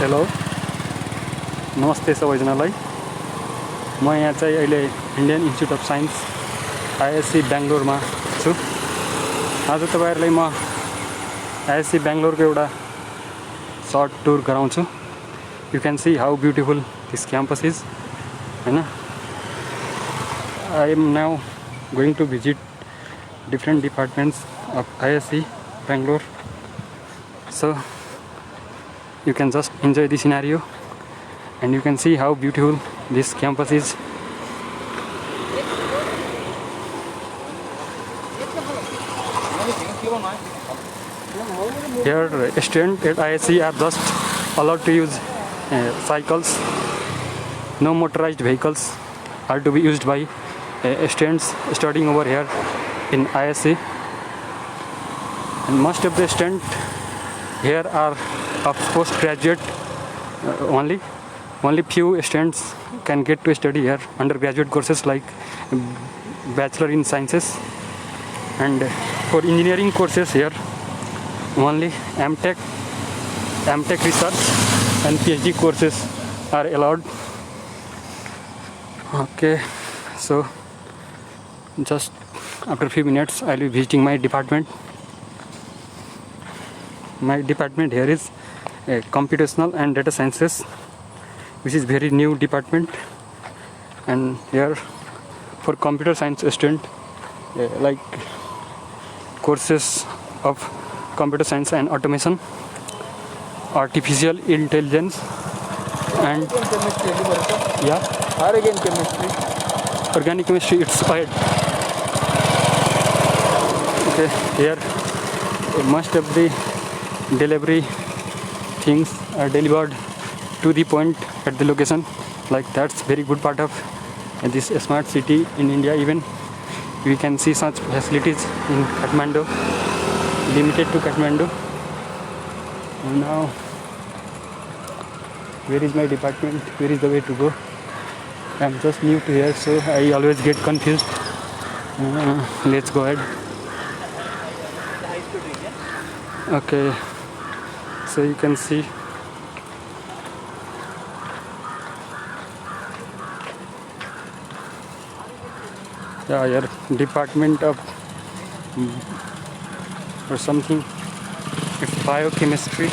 Hello नमस्ते सबैजनालाई। म यहाँ चाहिँ अहिले Indian Institute of Science IISc बेङ्गलोरमा छु। आज तपाईहरुलाई म आइएससी बेङ्गलोरको एउटा सर्ट टुर गराउँछु। You can see how beautiful this campus is, हैन। I am now going to visit different departments of IISc Bangalore. So you can just enjoy the scenario and you can see how beautiful this campus is. Here students at ISC are just allowed to use cycles. No motorized vehicles are to be used by students studying over here in ISC, and most of the students here are of postgraduate only. Only few students can get to study here undergraduate courses like Bachelor in Sciences, and for engineering courses here only MTech research and PhD courses are allowed. Okay, so just after a few minutes I'll be visiting my department. My department here is computational and data sciences, which is very new department. And here for computer science student, like courses of computer science and automation, artificial intelligence, and organic chemistry. It's ahead. Okay, here most of the delivery things are delivered to the point at the location. Like that's very good part of this smart city in India. Even we can see such facilities in Kathmandu, limited to Kathmandu. Now where is my department? Where is the way to go? I'm just new to here, so I always get confused. Let's go ahead. Okay, so you can see here department of or something, it's biochemistry.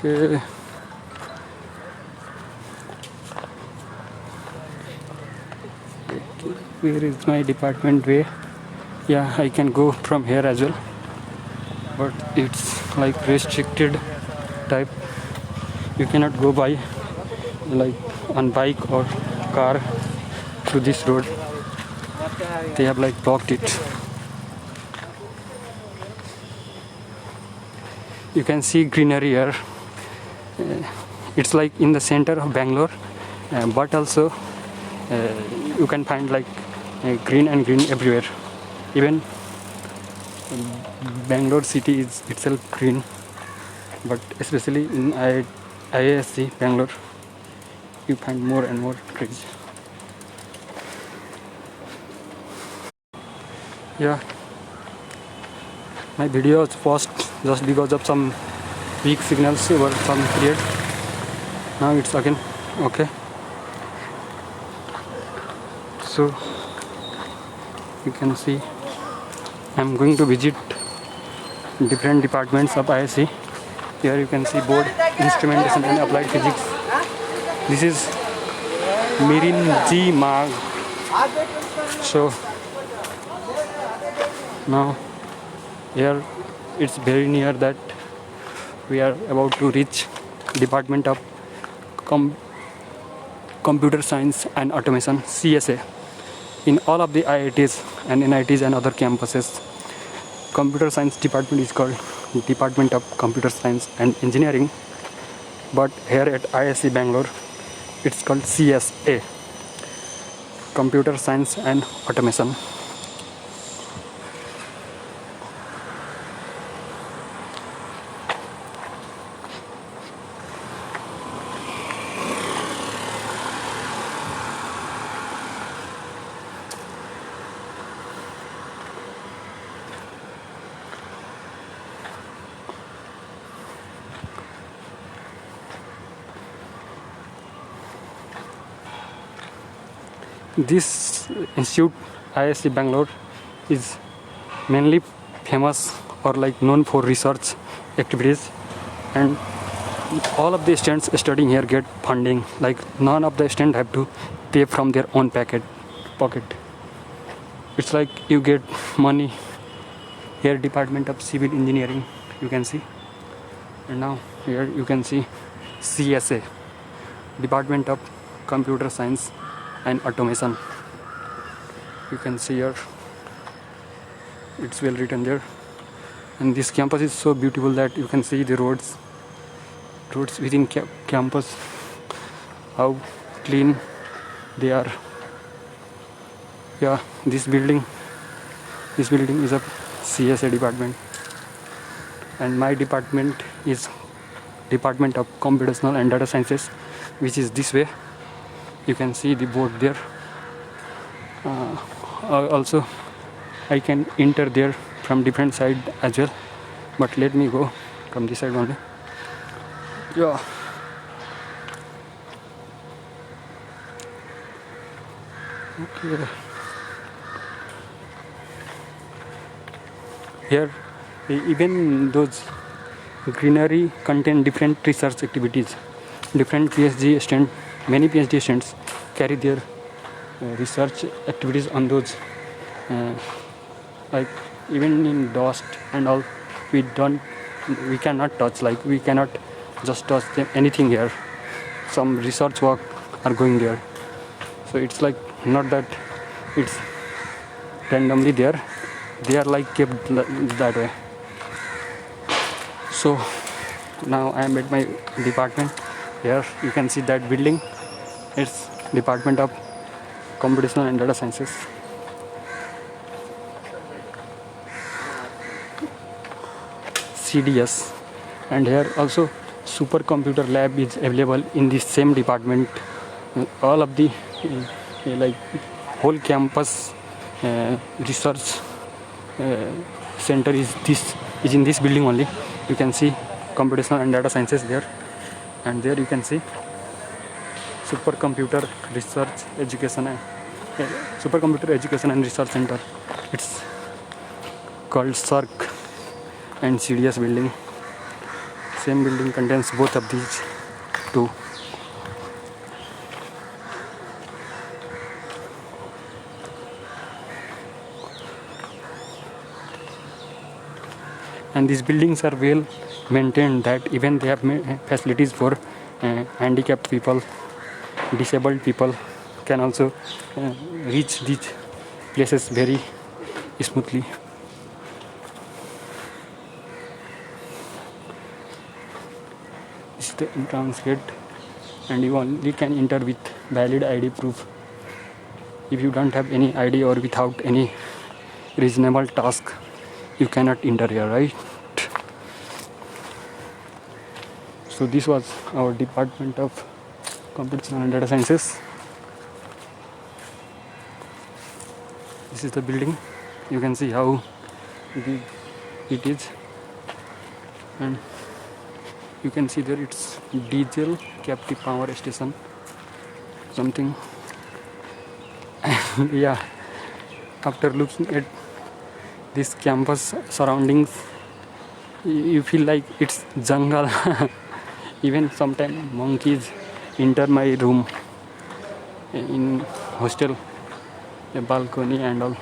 Okay, where is my department way? Yeah, I can go from here as well, but it's like restricted type. You cannot go by like on bike or car to this road. They have like blocked it. You can see greenery here. It's like in the center of Bangalore, but also you can find like green everywhere. Even Bangalore city is itself green, but especially in IISc Bangalore you find more and more trees. Yeah, my video was paused just because of some weak signals over some period. Now it's again okay. So you can see I'm going to visit different departments of ISC. Here you can see board, instrumentation and applied physics. This is Mirin G Mag. So now here it's very near that we are about to reach Department of Computer Science and Automation, CSA. In all of the IITs and NITs and other campuses, computer science department is called Department of Computer Science and Engineering, but here at ISC Bangalore it's called CSA, Computer Science and Automation. This institute, ISC Bangalore, is mainly famous or like known for research activities, and all of the students studying here get funding. Like none of the students have to pay from their own pocket. It's like you get money here. Department of Civil Engineering, you can see, and now here you can see CSA, Department of Computer Science and Automation. You can see here, it's well written there. And this campus is so beautiful that you can see the roads within campus, how clean they are. Yeah, this building is a CSA department, and my department is Department of Computational and Data Sciences, which is this way. You can see the board there. Also, I can enter there from different side as well, but let me go from this side only. Yeah. Okay. Here, even those greenery contain different research activities. Different PhD students, many PhD students carry their research activities on those. Like even in dust and all, we cannot touch. Like we cannot just touch anything here. Some research work are going there. So it's like not that it's randomly there. They are like kept that way. So now I am at my department. Here you can see that building. It's Department of Computational and Data Sciences. CDS. And here also supercomputer lab is available in the same department. All of the like whole campus research center is in this building only. You can see computational and data sciences there, and there you can see supercomputer research education and supercomputer education and research center. It's called CERC and CDS building. Same building contains both of these two. And these buildings are well maintained, that even they have facilities for handicapped people, disabled people can also reach these places very smoothly. This is the entrance gate, and you only can enter with valid ID proof. If you don't have any ID or without any reasonable task, you cannot enter here, right? So this was our Department of Computational and Data Sciences. This is the building. You can see how big it is, and you can see there it's diesel captive power station something. Yeah, after looking at this campus surroundings, you feel like it's jungle. Even sometimes monkeys enter my room in hostel, a balcony and all.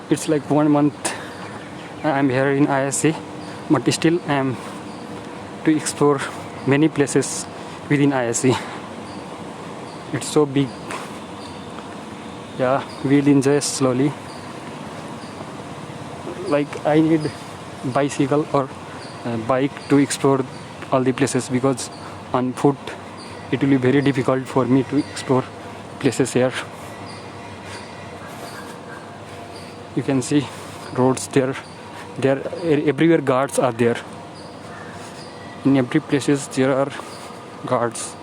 It's like 1 month I'm here in ISC, but still I am to explore many places within ISC. It's so big. Yeah, we'll enjoy slowly. Like I need bicycle or bike to explore all the places, because on foot it will be very difficult for me to explore places here. You can see roads there. There everywhere guards are there. In every places there are guards,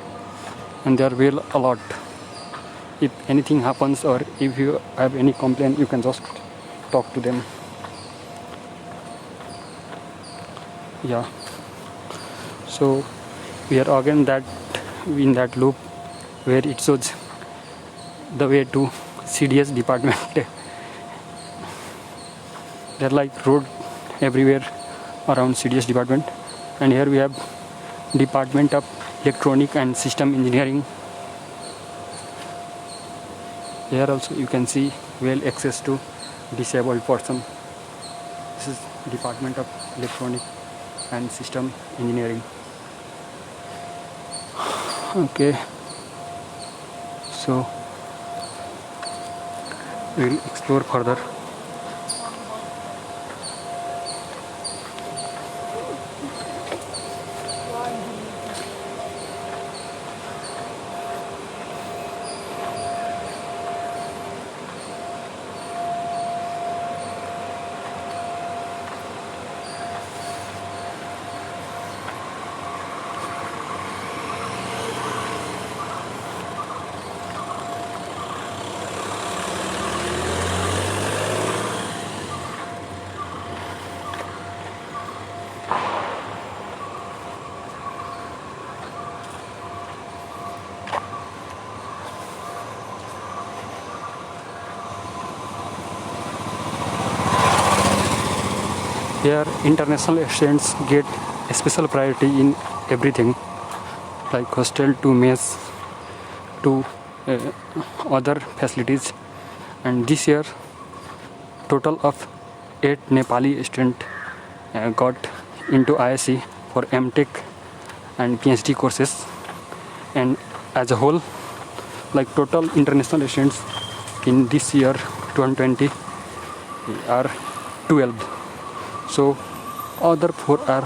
and they are well a lot. If anything happens or if you have any complaint, you can just talk to them. Yeah, so we are again that in that loop where it shows the way to CDS department. There are like road everywhere around CDS department, and here we have Department of Electronic and System Engineering. Here also you can see well access to disabled person. This is Department of Electronic and System Engineering. Okay, so we'll explore further. Here international students get a special priority in everything, like hostel to mess to other facilities. And this year total of 8 Nepali students got into ISC for MTech and PhD courses, and as a whole like total international students in this year 2020 are 12. So other 4 are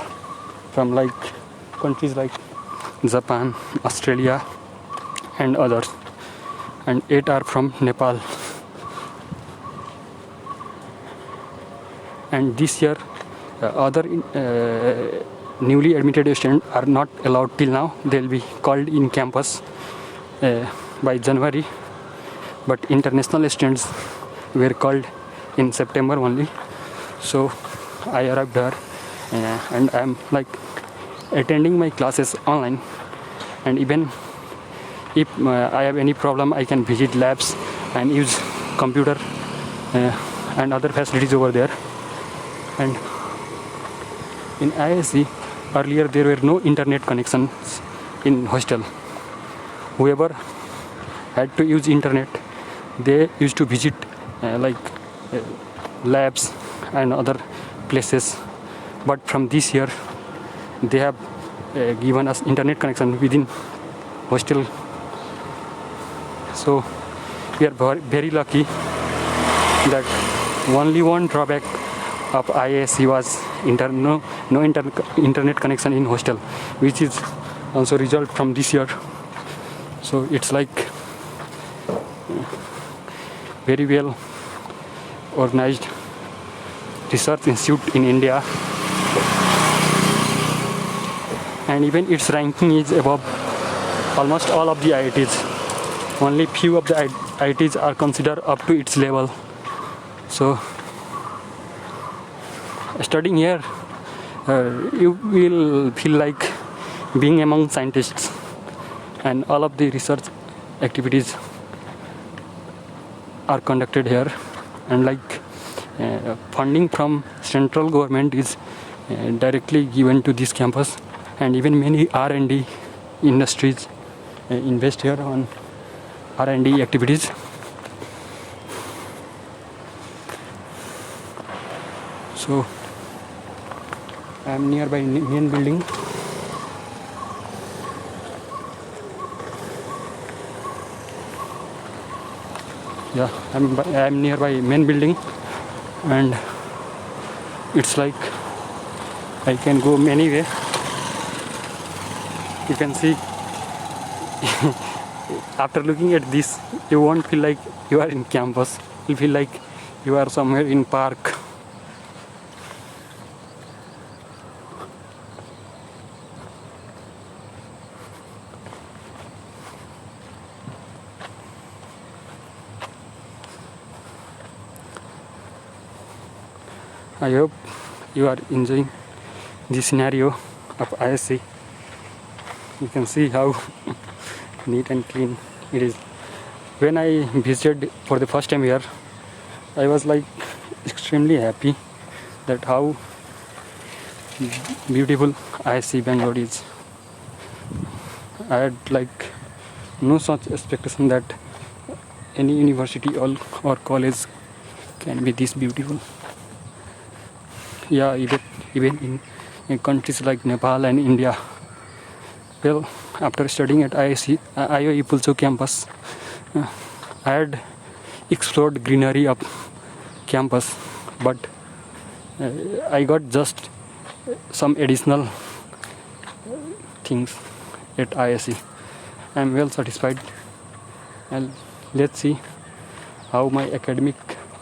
from like countries like Japan, Australia and others, and 8 are from Nepal. And this year other newly admitted students are not allowed till now. They will be called in campus by January, but international students were called in September only. So I arrived here and I'm like attending my classes online, and even if I have any problem I can visit labs and use computer and other facilities over there. And in ISC earlier there were no internet connections in hostel. Whoever had to use internet, they used to visit labs and other places. But from this year they have given us internet connection within hostel. So we are very lucky that only one drawback of ISC was no internet connection in hostel, which is also result from this year. So it's like very well organized research institute in India, and even its ranking is above almost all of the IITs. Only few of the IITs are considered up to its level. So studying here you will feel like being among scientists, and all of the research activities are conducted here, and like funding from central government is directly given to this campus, and even many R&D industries invest here on R&D activities. So I am nearby main building. Yeah, I'm nearby main building, and it's like I can go many way. You can see after looking at this you won't feel like you are in campus. You feel like you are somewhere in park. I hope you are enjoying the scenario of ISC. You can see how neat and clean it is. When I visited for the first time here, I was like extremely happy that how beautiful ISC Bangalore is. I had like no such expectation that any university or college can be this beautiful. Yeah, even in countries like Nepal and India. Well, after studying at IIC, IOE Pulso campus, I had explored greenery of campus, but I got just some additional things at IIC. I am well satisfied, and let's see how my academic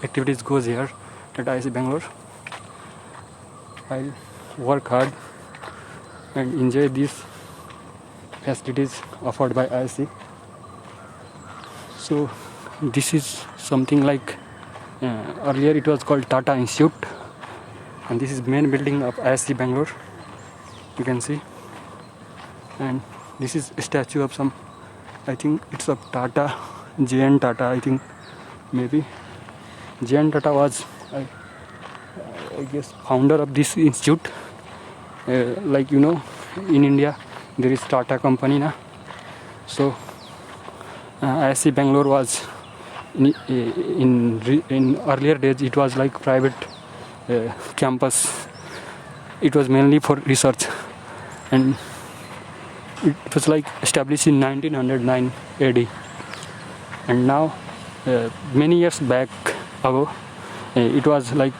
activities goes here at IIC Bangalore. I'll work hard and enjoy these facilities offered by IIC. So this is something like earlier it was called Tata Institute, and this is main building of IIC Bangalore. You can see, and this is a statue of some, I think it's of Tata, J.N. Tata. I think maybe J.N. Tata was I guess founder of this institute. Like you know, in India there is Tata company now. So IIC Bangalore was in earlier days it was like private campus. It was mainly for research, and it was like established in 1909 AD. And now many years back ago it was like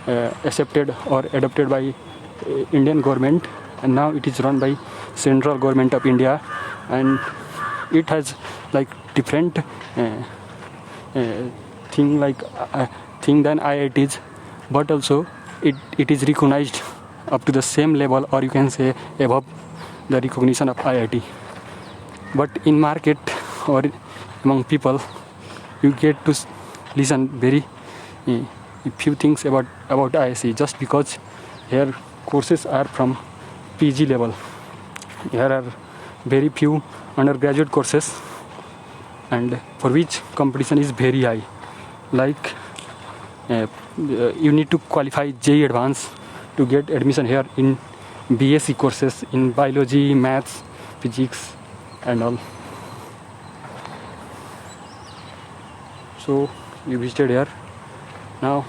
accepted or adopted by Indian government, and now it is run by central government of India, and it has like different thing than IITs, but also it is recognized up to the same level, or you can say above the recognition of IIT. But in market or among people, you get to listen very few things about IIC, just because here courses are from PG level. There are very few undergraduate courses, and for which competition is very high. Like you need to qualify JEE Advanced to get admission here in BSc courses in biology, maths, physics and all. So you visited here. Now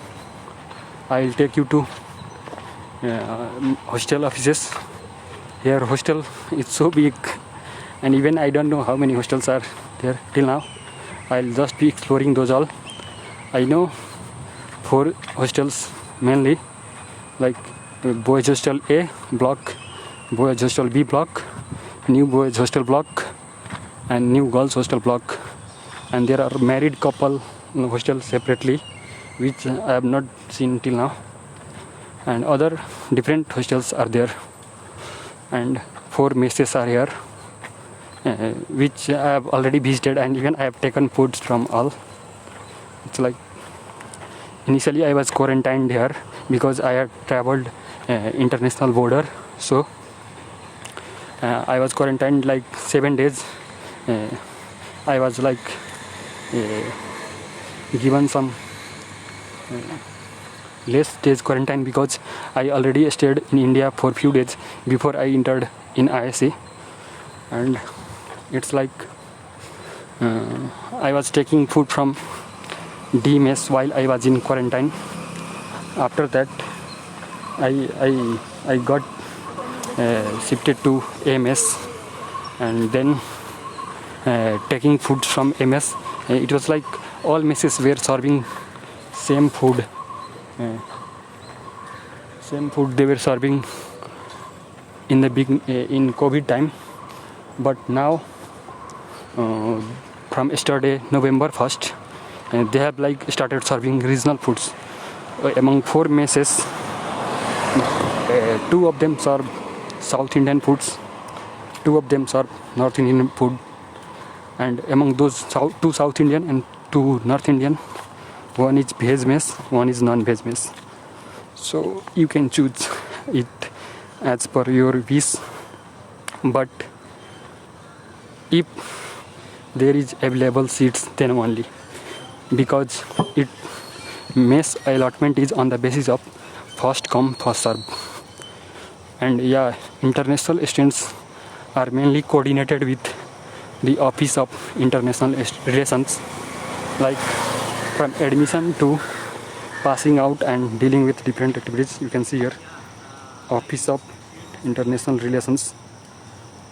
I'll take you to hostel offices. Here hostel is so big, and even I don't know how many hostels are there till now. I'll just be exploring those all. I know 4 hostels mainly, like boys hostel A block, boys hostel B block, new boys hostel block and new girls hostel block. And there are married couple hostels separately, which I have not seen till now, and other different hostels are there, and 4 messes are here, which I have already visited, and even I have taken foods from all. It's like initially I was quarantined here because I had traveled international border, so I was quarantined like 7 days. I was like given some less days quarantine because I already stayed in India for few days before I entered in IIC, and it's like I was taking food from D mess while I was in quarantine. After that I got shifted to A mess, and then taking food from MS. It was like all messes were serving same food. Same food they were serving in the in COVID time, but now from yesterday November 1st they have like started serving regional foods. Among 4 messes, 2 of them serve South Indian foods, 2 of them serve North Indian food, and among those 2 South Indian and 2 North Indian, one is veg mess, one is non-veg mess. so you can choose it as per your wish, but if there is available seats then only, because it mess allotment is on the basis of first come first serve. And yeah, international students are mainly coordinated with the Office of International Relations, like from admission to passing out and dealing with different activities. You can see here Office of International Relations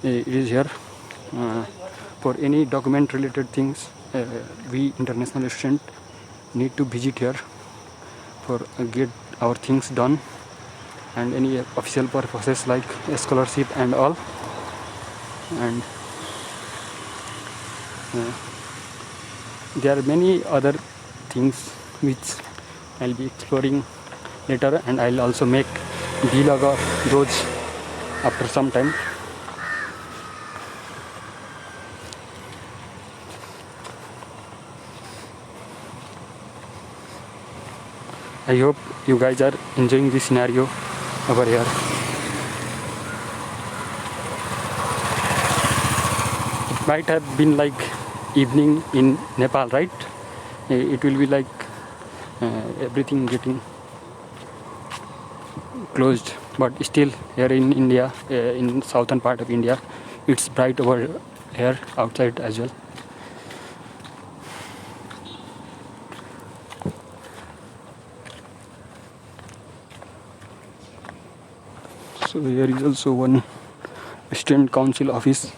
is here. For any document related things, we international student need to visit here for get our things done, and any official purposes like scholarship and all. And there are many other things which I'll be exploring later, and I'll also make vlog of those after some time. I hope you guys are enjoying this scenario over here. It might have been like evening in Nepal, right? It will be like everything getting closed, but still here in India, in southern part of India, it's bright over here outside as well. So here is also one student council office.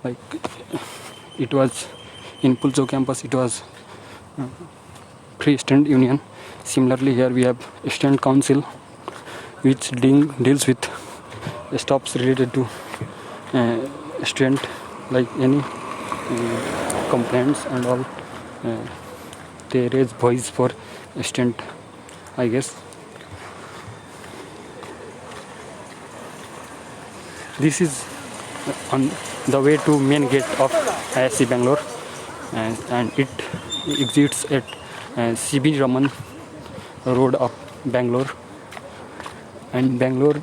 Like it was in Pulso campus, it was free student union. Similarly, here we have student council, which deals with stuffs related to student, like any complaints and all. They raise voice for student, I guess. This is on the way to main gate of ISC Bangalore, and it exits at CB Raman Road of Bangalore. And Bangalore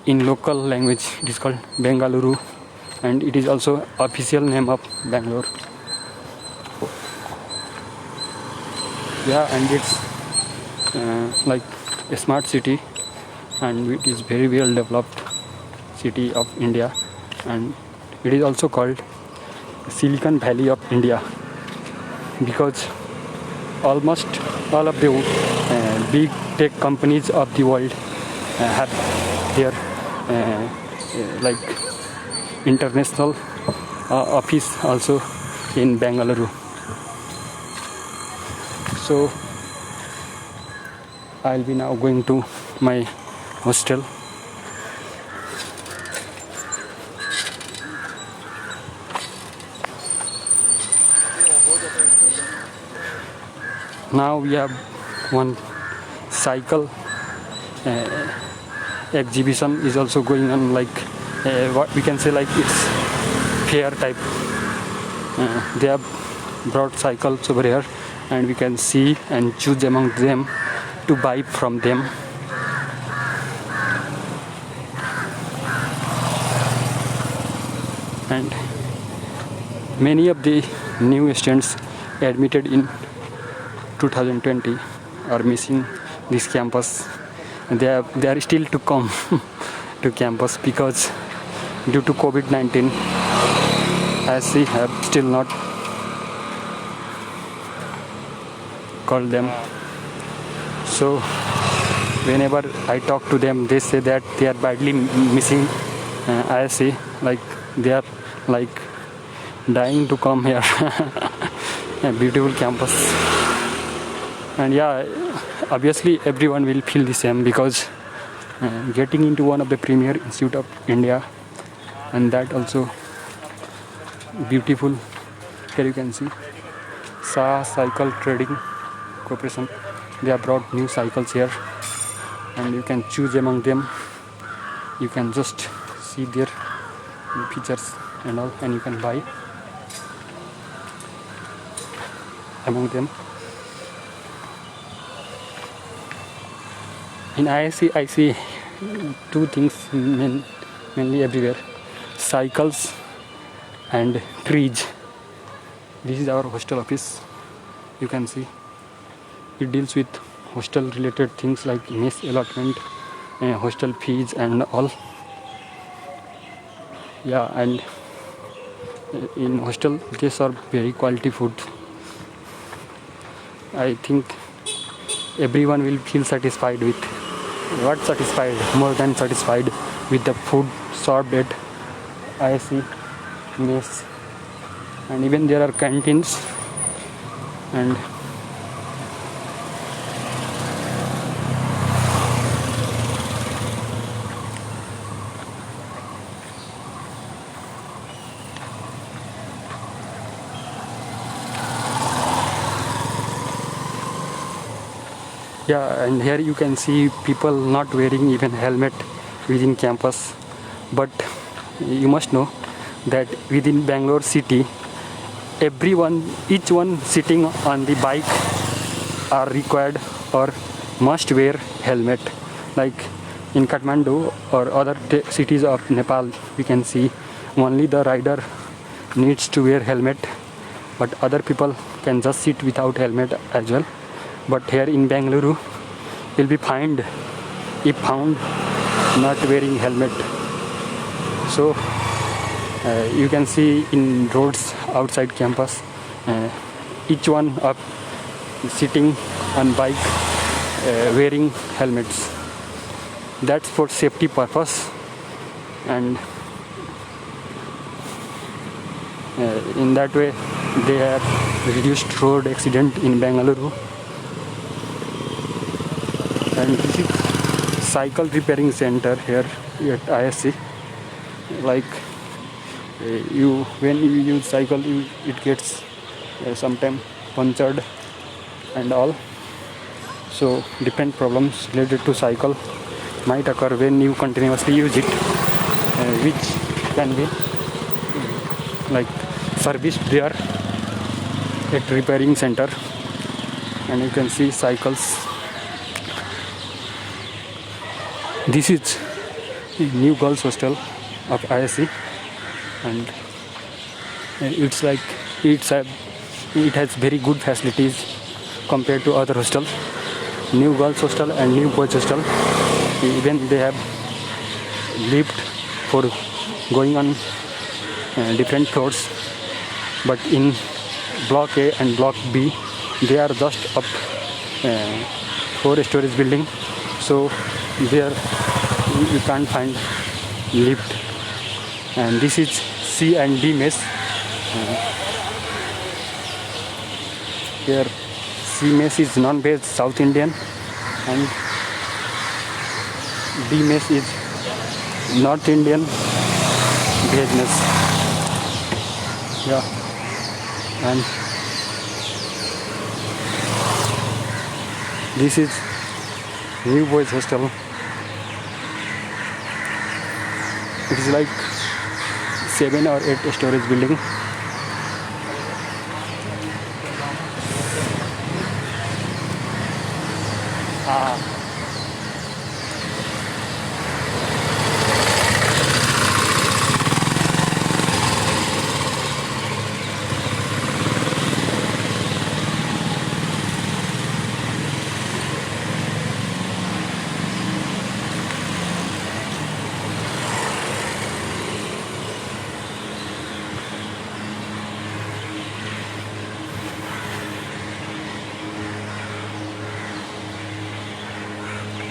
in local language it is called Bengaluru, and it is also official name of Bangalore. Yeah, and it's like a smart city, and it is very well developed city of India, and it is also called Silicon Valley of India, because almost all of the big tech companies of the world have their like international office also in Bengaluru. So I'll be now going to my hostel. Now we have one cycle exhibition is also going on, like what we can say, like it's fair type. They have brought cycles over here, and we can see and choose among them to buy from them. And many of the new students admitted in 2020 are missing this campus. They are still to come to campus, because due to COVID-19, ISC have still not called them. So whenever I talk to them, they say that they are badly missing ISC, like they are like dying to come here. A beautiful campus. And yeah, obviously everyone will feel the same, because getting into one of the premier institute of India, and that also beautiful. Here you can see Sa Cycle Trading Corporation. They have brought new cycles here, and you can choose among them. You can just see their features and all, and you can buy among them. In ISC I see two things mainly everywhere: cycles and trees. This is our hostel office. You can see it deals with hostel related things like mess allotment, hostel fees and all. Yeah, and in hostel they serve very quality food. I think everyone will feel satisfied with more than satisfied with the food served at ISC mess. And even there are canteens, and yeah, and here you can see people not wearing even helmet within campus. But you must know that within Bangalore city, each one sitting on the bike are required or must wear helmet. Like in Kathmandu or other cities of Nepal, we can see only the rider needs to wear helmet, but other people can just sit without helmet as well. But here in Bangalore, will be fined if found not wearing helmet. So you can see in roads outside campus, each one up sitting on bike wearing helmets. That's for safety purpose, and in that way they have reduced road accident in Bangalore. And this is cycle repairing center here at ISC. Like when you use cycle, it gets sometime punctured and all. So different problems related to cycle might occur when you continuously use it, which can be like serviced there at repairing center. And you can see cycles. This is new girls hostel of ISC, and it's like it has very good facilities compared to other hostels. New girls hostel and new boys hostel, even they have lift for going on different floors, but in block A and block B they are just up 4-story building, so there you can't find lift. And this is C and D mess. Here C mess is non-veg South Indian, and D mess is North Indian veg mess. Yeah, and this is new boys hostel. It is like 7 or 8 storage building.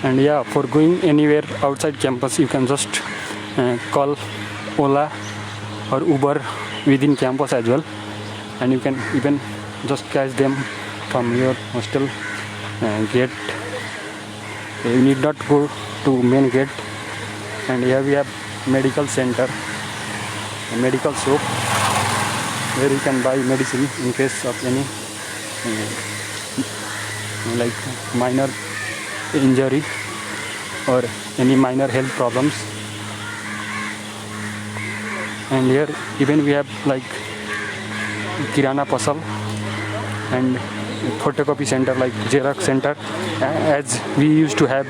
And yeah, for going anywhere outside campus, you can just call Ola or Uber within campus as well, and you can even just catch them from your hostel gate. You need not go to main gate. And here we have medical center, a medical shop where you can buy medicine in case of any like minor injury or any minor health problems. And here even we have like Kirana Pasal and photocopy center, like Xerox center, as we used to have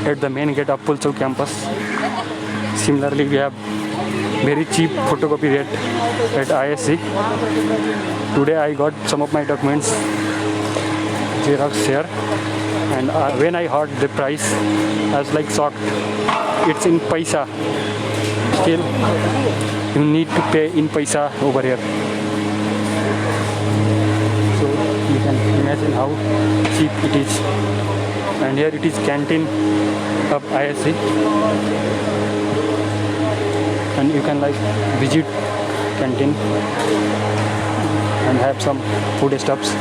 at the main gate of Pulchowk campus. Similarly, we have very cheap photocopy rate at ISC. Today I got some of my documents Xerox here, and when I heard the price, I was like shocked. It's in paisa. Still, you need to pay in paisa over here. So you can imagine how cheap it is. And here it is canteen of ISC, and you can like visit canteen and have some food stuffs.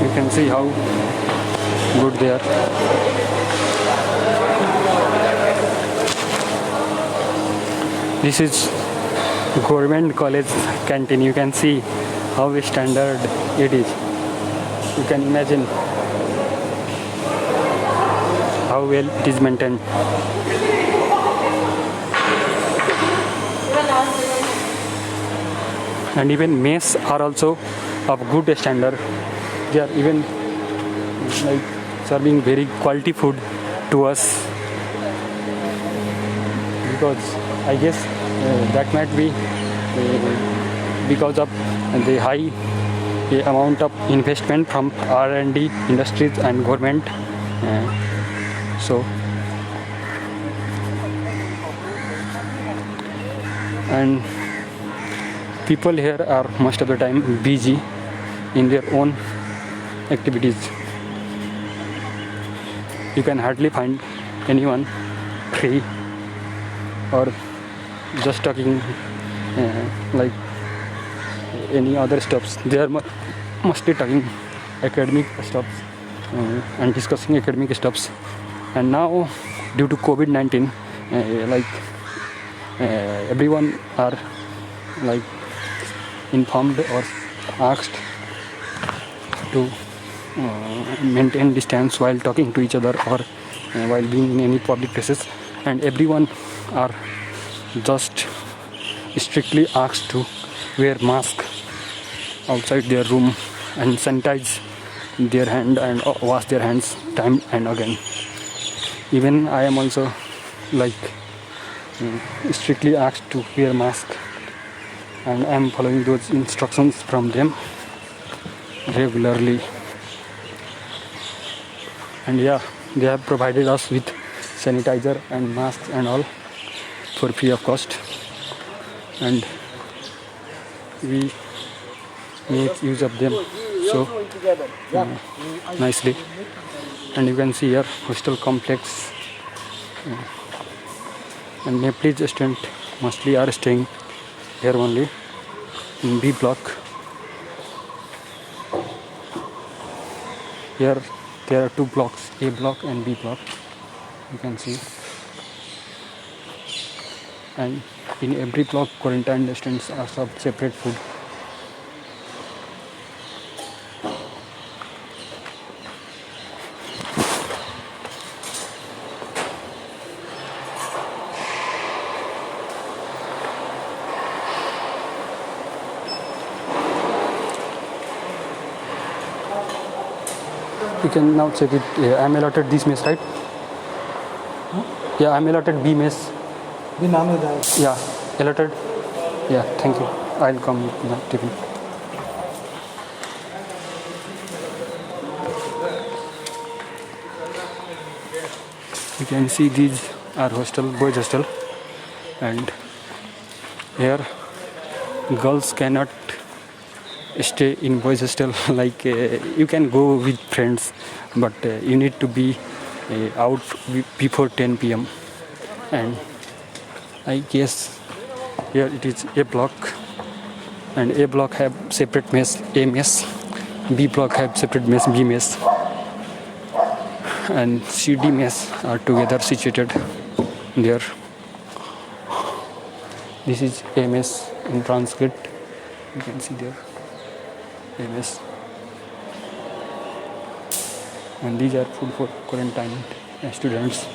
You can see how good they are. This is government college canteen. You can see how standard it is. You can imagine how well it is maintained. And even mess are also of good standard. They are even like serving very quality food to us, because I guess that might be because of the high amount of investment from R&D industries and government. So and people here are most of the time busy in their own activities. You can hardly find anyone free or just talking like any other stuffs. They are mostly talking academic stuffs and discussing academic stuffs. And now, due to COVID-19, everyone are like informed or asked to maintain distance while talking to each other or while being in any public places, and everyone are just strictly asked to wear mask outside their room and sanitize their hand and wash their hands time and again. Even I am also like strictly asked to wear mask, and I am following those instructions from them regularly. And yeah, they have provided us with sanitizer and masks and all for free of cost, and we make use of them so nicely. And you can see here hostel complex, and Nepalese students mostly are staying here only in B block. Here there are two blocks, A block and B block, you can see. And in every block, quarantine students are served separate food. You can now check it. I'm allotted this mess, right? Yeah, I'm allotted B mess. Yeah, allotted. Yeah, thank you. I'll come with the tiffin. You can see these are hostel, boys hostel, and here girls cannot stay in boys hostel. Like you can go with friends, but you need to be out before 10 p.m. and I guess here it is A block, and A block have separate mess, A mess, B block have separate mess, B mess, and C, D mess are together situated there. This is A mess in Transgate, you can see there, A mess, and these are food for quarantine students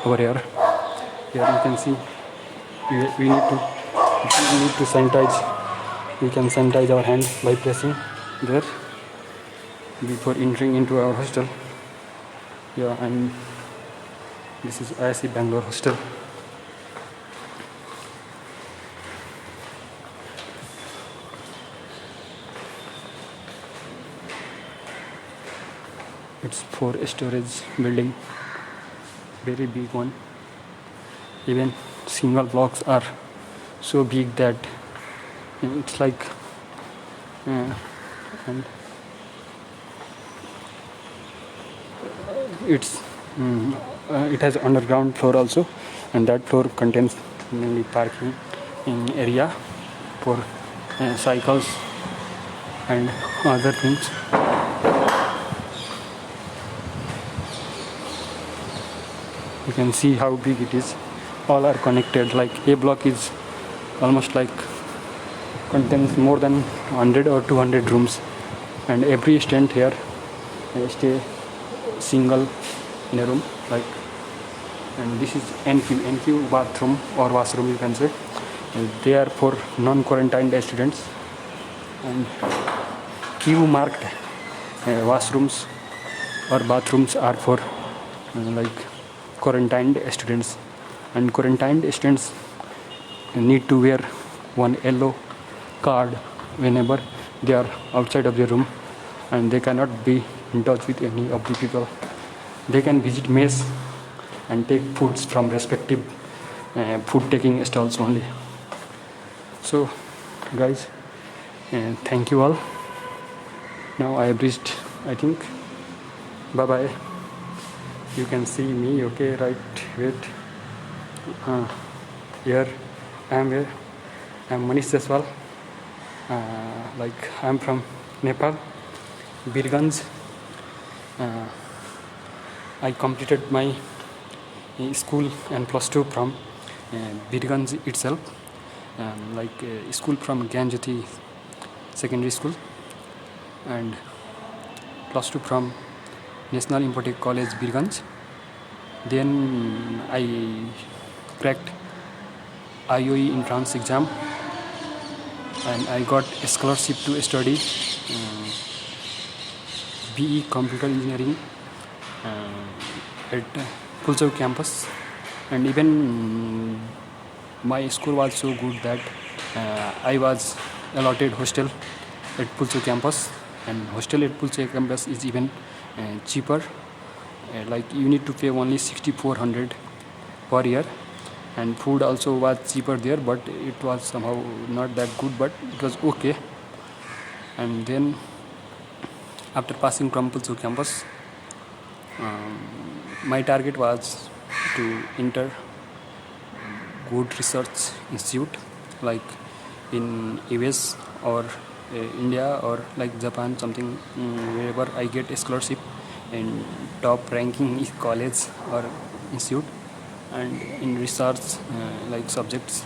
over here. Here you can see we need to sanitize. We can sanitize our hands by pressing there before entering into our hostel. Yeah, and this is ISC Bangalore hostel. It's 4 storage building, very big one. Even single blocks are so big that it's like and it has underground floor also, and that floor contains mainly parking area for cycles and other things. You can see how big it is. All are connected. Like A block is almost like contains more than 100 or 200 rooms, and every student here stay single in a room. Like, and this is NQ bathroom or washroom, you can say. And they are for non-quarantined students, and Q marked washrooms or bathrooms are for like quarantined students, and quarantined students need to wear one yellow card whenever they are outside of the room, and they cannot be in touch with any of the people. They can visit mess and take foods from respective food taking stalls only. So guys, thank you all. Now I have reached, I think. Bye bye. You can see me, okay? Right, wait. Here I am. Here I am Manish Jaswal. Like, I am from Nepal, Birganj. I completed my school and +2 from Birganj itself. Like school from Gyanjyoti Secondary School, and +2 from National Impotech College, Birganj. Then I cracked IOE entrance exam, and I got a scholarship to study BE Computer Engineering at Pulchau campus. And even my score was so good that I was allotted hostel at Pulchau campus, and hostel at Pulchau campus is even cheaper. Like, you need to pay only 6,400 per year, and food also was cheaper there, but it was somehow not that good, but it was okay. And then after passing from Pulchau campus, my target was to enter good research institute like in US or India or like Japan, something wherever I get a scholarship in top ranking college or institute. And in research like subjects,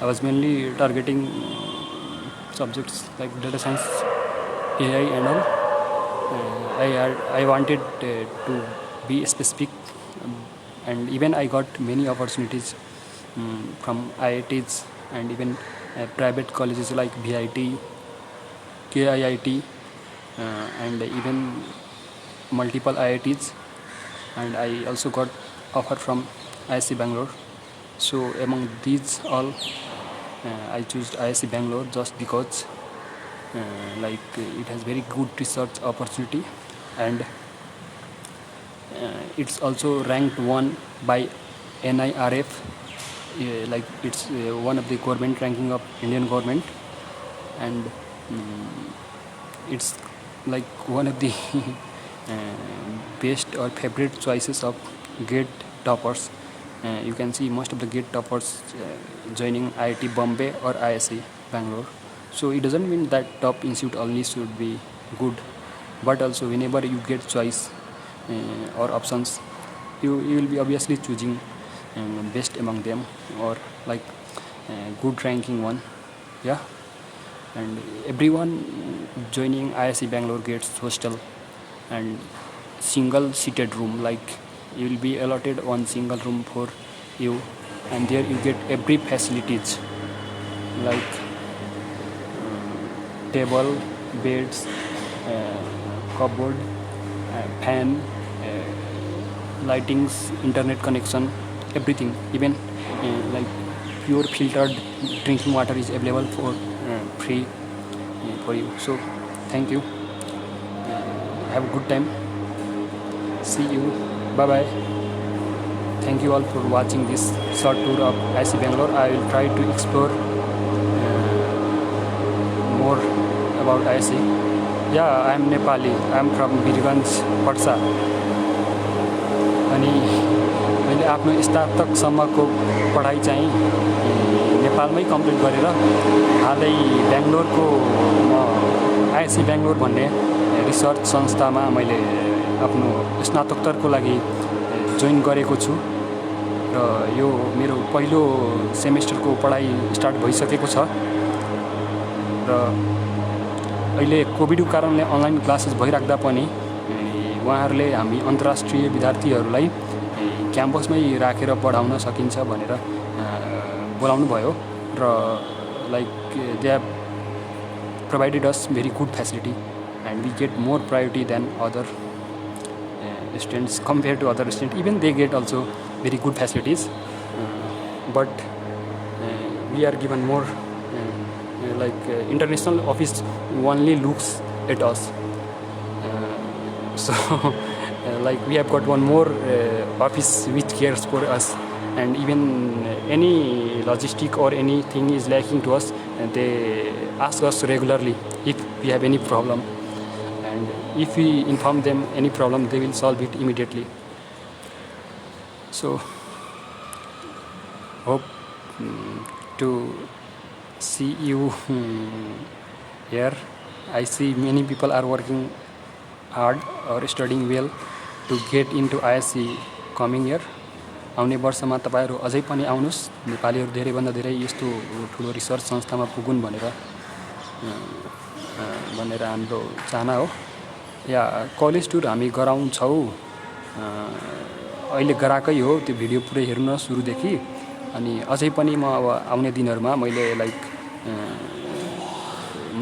I was mainly targeting subjects like data science, AI and all. I wanted to be specific, and even I got many opportunities from IITs and even private colleges like VIT, KIIT, and even multiple IITs. And I also got offer from ISC Bangalore. So among these all, I chose ISC Bangalore just because like it has very good research opportunity, and it's also ranked 1 by NIRF. Like, it's one of the government ranking of Indian government, and it's like one of the best or favorite choices of GATE toppers. You can see most of the GATE toppers joining IIT Bombay or ISC Bangalore. So it doesn't mean that top institute only should be good, but also whenever you get choice or options, you will be obviously choosing best among them, or like good ranking one. Yeah. And everyone joining ISC Bangalore gets hostel and single seated room. Like, you will be allotted one single room for you, and there you get every facilities like table, beds, cupboard, fan, lightings, internet connection, everything. Even like pure filtered drinking water is available for free for you. So thank you. Have a good time. See you. Bye bye. Thank you all for watching this short tour of IISc Bangalore. I will try to explore more about IISc. Yeah, I am Nepali. I am from Birganj, Patsa. अनि मैले आफ्नो स्नातकसम्मको पढाइ चाहिँ नेपालमै complete गरेर हालै बेङ्गलोरको IISc Bangalore भन्ने research संस्थामा मैले आफ्नो स्नातकोत्तरको लागि जोइन गरेको छु र यो मेरो पहिलो सेमेस्टरको पढाइ स्टार्ट भइसकेको छ र अहिले कोभिडको कारणले अनलाइन क्लासेस भइराख्दा पनि उहाँहरूले हामी अन्तर्राष्ट्रिय विद्यार्थीहरूलाई क्याम्पसमै राखेर पढाउन सकिन्छ भनेर बोलाउनु भयो र like they have provided us very good facility and we get more priority than other students compared to other students. Even they get also very good facilities, but we are given more international office only looks at us. So like we have got one more office which cares for us, and even any logistic or anything is lacking to us, and they ask us regularly if we have any problem. And if we inform them any problem, they will solve it immediately. So hope to see you here. I see many people are working hard or studying well to get into IISc coming year. आउने वर्षमा तपाईहरु अझै पनि आउनुस्, नेपालीहरु धेरैभन्दा धेरै यस्तो ठुलो research संस्थामा पुगुन् भनेर हाम्रो चाहना हो। या कलेज टुर हामी गराउँछौँ, अहिले गराकै हो, त्यो भिडियो पुरै हेर्नु न सुरुदेखि। अनि अझै पनि म अब आउने दिनहरुमा मैले लाइक म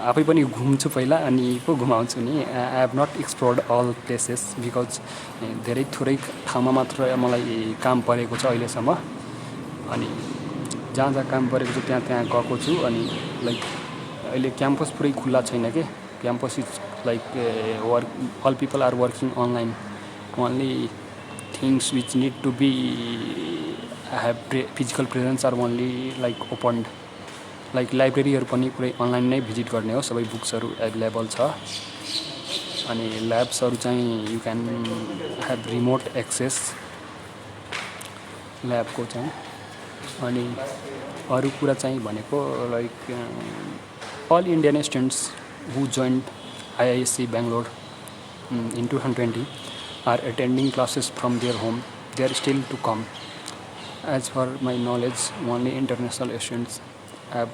आफै पनि घुम्छु पहिला अनि पो घुमाउँछु नि। I have not explored all places because धेरै थोरै ठाउँमा मात्र मलाई काम परेको छ अहिलेसम्म। अनि जहाँ जहाँ काम परेको छ त्यहाँ गएको छु। अनि लाइक अहिले क्याम्पस पुरै खुल्ला छैन के। Campus is like all people are working online. Only things which need to be have physical presence are only like opened. Like लाइब्रेरीहरु पनि पुरै अनलाइन नै भिजिट गर्ने हो, सबै बुक्सहरु अवेलेबल छ। अनि ल्याब्सहरु चाहिँ यु क्यान ह्याभ रिमोट एक्सेस ल्याबको चाहिँ। अनि अरु कुरा चाहिँ भनेको like all Indian students who joined IISc Bangalore in 2020 are attending classes from their home. They are still to come. As per my knowledge, only international students have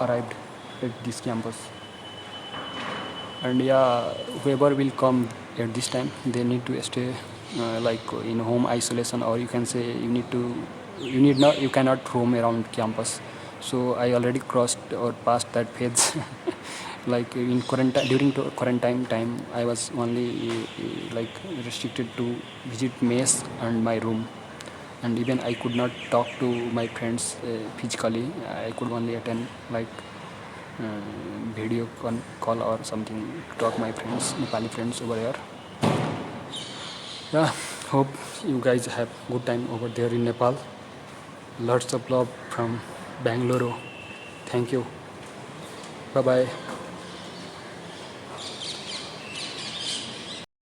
arrived at this campus. And yeah, whoever will come at this time, they need to stay like in home isolation, or you can say you cannot roam around campus. So I already crossed or passed that phase. Like in quarantine, during quarantine time, I was only like restricted to visit mess and my room, and even I could not talk to my friends physically. I could only attend like video call or something to talk my friends, Nepali friends over here. Yeah, hope you guys have good time over there in Nepal. Lots of love from Bangalore. Thank you. Bye bye.